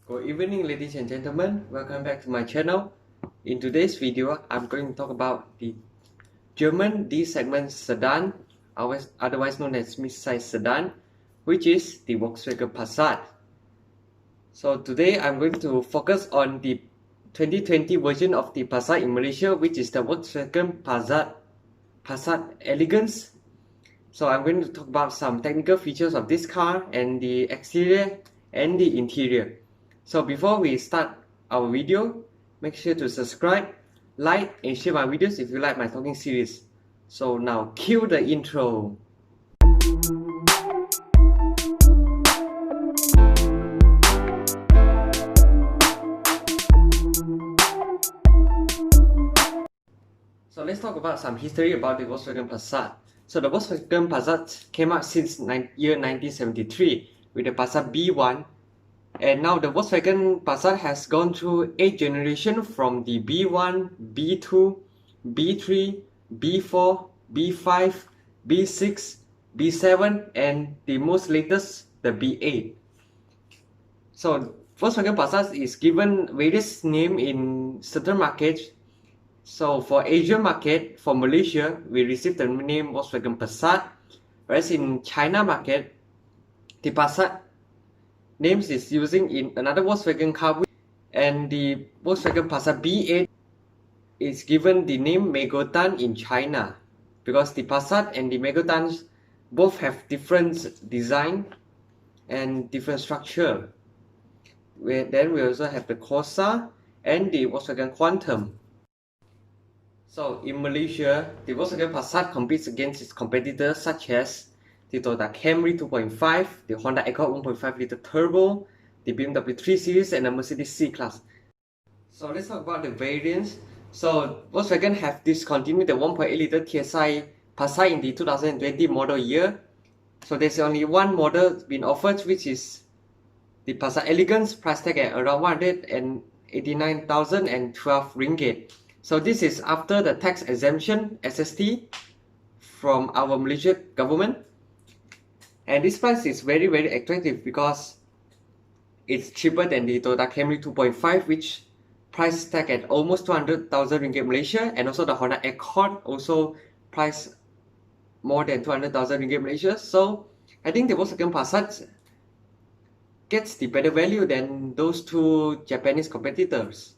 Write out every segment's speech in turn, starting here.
Good evening, ladies and gentlemen. Welcome back to my channel. In today's video, I'm going to talk about the German D-segment sedan, otherwise known as mid-size sedan, which is the Volkswagen Passat. So today, I'm going to focus on the 2020 version of the Passat in Malaysia, which is the Volkswagen Passat Elegance. So I'm going to talk about some technical features of this car and the exterior and the interior. So before we start our video, make sure to subscribe, like and share my videos if you like my talking series. So now cue the intro. So let's talk about some history about the Volkswagen Passat. So the Volkswagen Passat came out since year 1973 with the Passat B1. And now the Volkswagen Passat has gone through 8 generations from the B1, B2, B3, B4, B5, B6, B7 and the most latest, the B8. So Volkswagen Passat is given various names in certain markets. So for Asian market, for Malaysia, we received the name Volkswagen Passat. Whereas in China market, the Passat names is using in another Volkswagen car, and the Volkswagen Passat B8 is given the name Megotan in China because the Passat and the Megotan both have different design and different structure. Then we also have the Corsa and the Volkswagen Quantum. So in Malaysia, the Volkswagen Passat competes against its competitors such as the Toyota Camry 2.5, the Honda Accord 1.5 liter turbo, the BMW 3 Series and the Mercedes C-Class. So let's talk about the variants. So Volkswagen have discontinued the 1.8 liter TSI Passat in the 2020 model year. So there's only one model being offered, which is the Passat Elegance, price tag at around 189,012 ringgit. So this is after the tax exemption SST from our Malaysian government. And this price is very attractive because it's cheaper than the Toyota Camry 2.5, which price tag at almost 200,000 ringgit Malaysia, and also the Honda Accord also price more than 200,000 ringgit Malaysia. So I think the Volkswagen Passat gets the better value than those two Japanese competitors.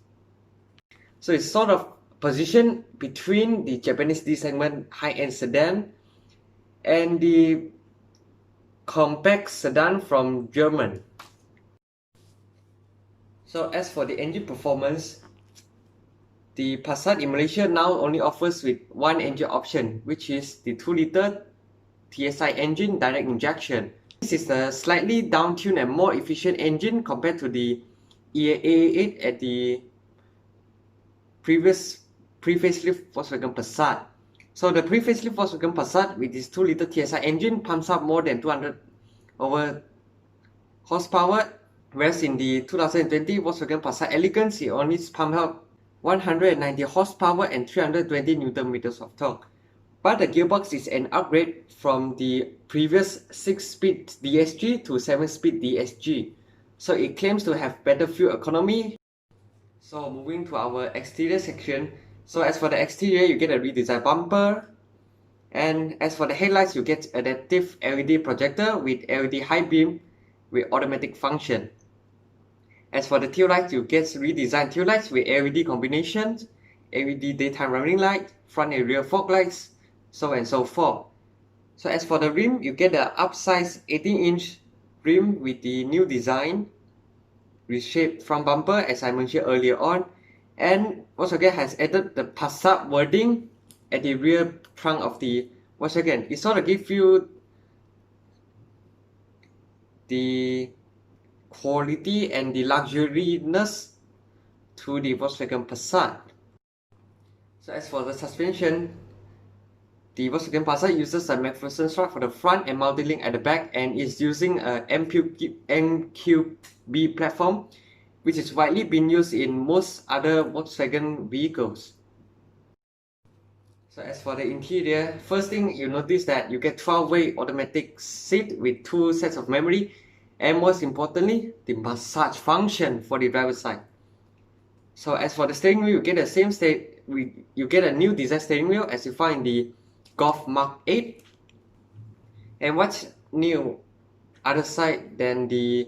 So it's sort of positioned between the Japanese D-segment high-end sedan and the compact sedan from Germany. So as for the engine performance, the Passat in Malaysia now only offers with one engine option, which is the 2 liter TSI engine direct injection. This is a slightly down-tuned and more efficient engine compared to the A8 at the pre-facelift Volkswagen Passat. So the pre-facelift Volkswagen Passat with its 2 liter TSI engine pumps out more than 200 over horsepower, whereas in the 2020 Volkswagen Passat Elegance, it only pumps out 190 horsepower and 320 Newton meters of torque. But the gearbox is an upgrade from the previous 6-speed DSG to 7-speed DSG. So it claims to have better fuel economy. So moving to our exterior section. So as for the exterior, you get a redesigned bumper, and as for the headlights, you get adaptive LED projector with LED high beam with automatic function. As for the tail lights, you get redesigned tail lights with LED combinations, LED daytime running light, front and rear fog lights, so and so forth. So as for the rim, you get the upsized 18-inch rim with the new design, reshaped front bumper as I mentioned earlier on. And Volkswagen has added the Passat wording at the rear trunk of the Volkswagen. It sort of gives you the quality and the luxuriousness to the Volkswagen Passat. So as for the suspension, the Volkswagen Passat uses a McPherson strut for the front and multi-link at the back, and is using a MQB platform, which is widely being used in most other Volkswagen vehicles. So as for the interior, first thing you notice that you get 12-way automatic seat with 2 sets of memory, and most importantly, the massage function for the driver's side. So as for the steering wheel, you get the same you get a new design steering wheel as you find in the Golf Mark 8. And what's new other side than the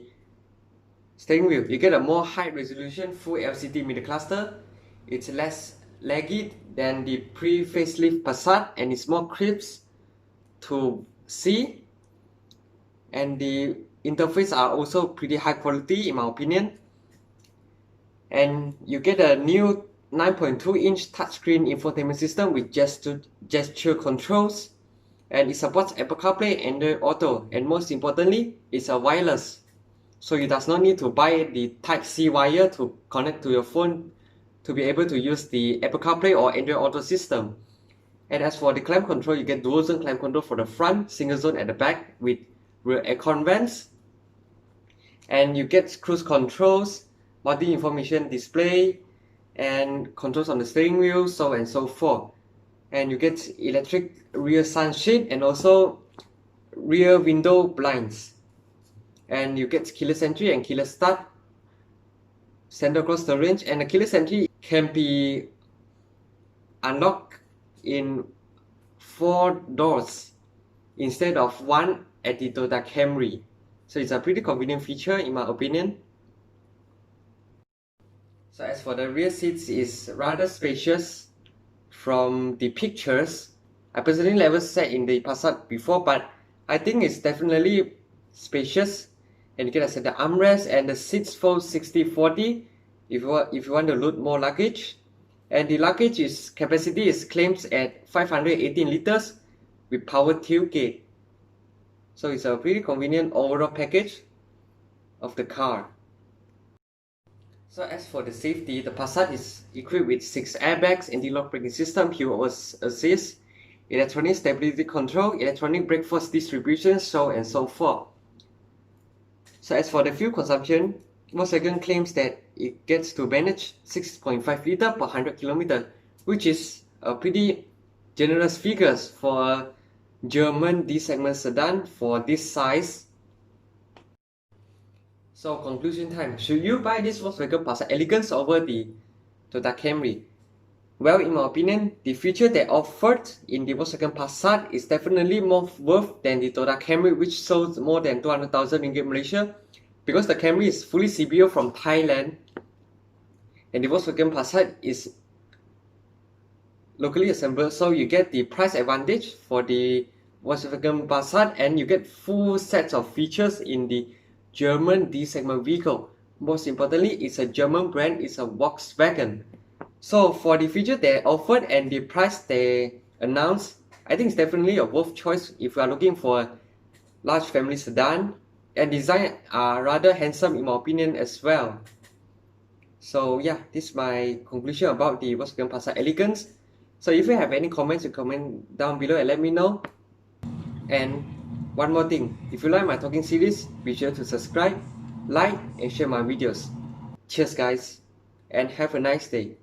steering wheel? You get a more high resolution full LCD middle cluster. It's less laggy than the pre-facelift Passat and it's more crisp to see. And the interface are also pretty high quality in my opinion. And you get a new 9.2-inch touchscreen infotainment system with gesture controls, and it supports Apple CarPlay, Android Auto, and most importantly, it's a wireless. So you does not need to buy the Type-C wire to connect to your phone to be able to use the Apple CarPlay or Android Auto system. And as for the climate control, you get dual zone climate control for the front, single zone at the back with rear aircon vents. And you get cruise controls, multi-information display, and controls on the steering wheel, so and so forth. And you get electric rear sunshade and also rear window blinds. And you get keyless entry and keyless start, center across the range, and the keyless entry can be unlocked in 4 doors instead of 1 at the Toyota Camry. So it's a pretty convenient feature in my opinion. So as for the rear seats, is rather spacious from the pictures. I personally never sat in the Passat before, but I think it's definitely spacious. And you get a center armrest, and the seats fold 60-40 if you want to load more luggage. And the luggage capacity is claimed at 518 liters with power tailgate. So it's a pretty convenient overall package of the car. So as for the safety, the Passat is equipped with 6 airbags, anti-lock braking system, hill assist, electronic stability control, electronic brake force distribution, so and so forth. So as for the fuel consumption, Volkswagen claims that it gets to manage 6.5 litre per 100 km, which is a pretty generous figures for a German D-segment sedan for this size. So conclusion time, should you buy this Volkswagen Passat Elegance over the Toyota Camry? Well, in my opinion, the feature they offered in the Volkswagen Passat is definitely more worth than the Toyota Camry, which sold more than 200,000 ringgit Malaysia, because the Camry is fully CBO from Thailand and the Volkswagen Passat is locally assembled, so you get the price advantage for the Volkswagen Passat and you get full sets of features in the German D-segment vehicle. Most importantly, it's a German brand, it's a Volkswagen. So for the feature they offered and the price they announced, I think it's definitely a worth choice if you are looking for a large family sedan, and design are rather handsome in my opinion as well. So yeah, this is my conclusion about the Volkswagen Passat Elegance. So if you have any comments, you comment down below and let me know. And one more thing, if you like my talking series, be sure to subscribe, like and share my videos. Cheers guys, and have a nice day.